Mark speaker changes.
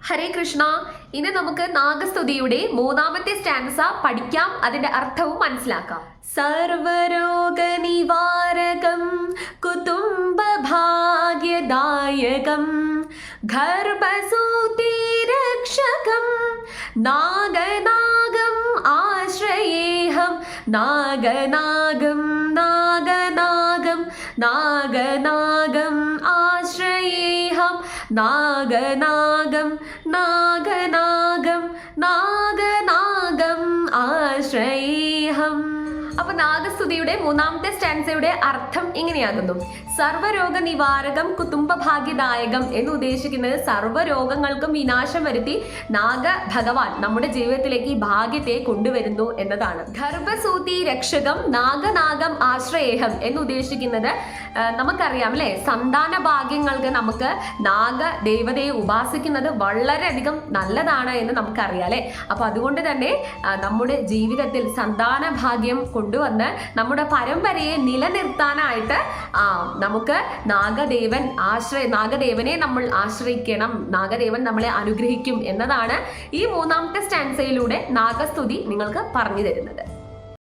Speaker 1: ഹരേ കൃഷ്ണ. ഇനി നമുക്ക് നാഗസ്തുതിയുടെ മൂന്നാമത്തെ സ്റ്റാൻസ പഠിക്കാം, അതിന്റെ അർത്ഥവും മനസ്സിലാക്കാം. സർവരോഗ നിവാരകം കുതുംബ ഭാഗ്യദായകം ഗർഭസൂതി രക്ഷകം നാഗനാഗം ആശ്രയേഹം നാഗനാഗം നാഗനാഗം നാഗനാഗം ആശ്രയേഹം നാഗനാഗം നാഗനാഗം നാഗനാഗം ആശ്രയേഹം. അപ്പൊ നാഗസ്തുതിയുടെ മൂന്നാമത്തെ സ്റ്റാൻസയുടെ അർത്ഥം ഇങ്ങനെയാകുന്നു: സർവരോഗ നിവാരകം കുതുംബ ഭാഗ്യദായകം എന്ന് ഉദ്ദേശിക്കുന്നത് സർവ്വരോഗങ്ങൾക്കും വിനാശം വരുത്തി നാഗ ഭഗവാൻ നമ്മുടെ ജീവിതത്തിലേക്ക് ഈ ഭാഗ്യത്തെ കൊണ്ടുവരുന്നു എന്നതാണ്. ഗർഭസൂതി രക്ഷകം നാഗനാഗം ആശ്രയേഹം എന്ന് ഉദ്ദേശിക്കുന്നത് നമുക്കറിയാം അല്ലെ, സന്താന ഭാഗ്യങ്ങൾക്ക് നമുക്ക് നാഗ ദേവതയെ ഉപാസിക്കുന്നത് വളരെയധികം നല്ലതാണ് എന്ന് നമുക്കറിയാം അല്ലെ. അപ്പൊ അതുകൊണ്ട് തന്നെ നമ്മുടെ ജീവിതത്തിൽ സന്താന ഭാഗ്യം കൊണ്ടുവന്ന് നമ്മുടെ പരമ്പരയെ നിലനിർത്താനായിട്ട് നമുക്ക് നാഗദേവനെ നമ്മൾ ആശ്രയിക്കണം, നാഗദേവൻ നമ്മളെ അനുഗ്രഹിക്കും എന്നതാണ് ഈ മൂന്നാമത്തെ സ്റ്റാൻസയിലൂടെ നാഗസ്തുതി നിങ്ങൾക്ക് പറഞ്ഞു തരുന്നത്.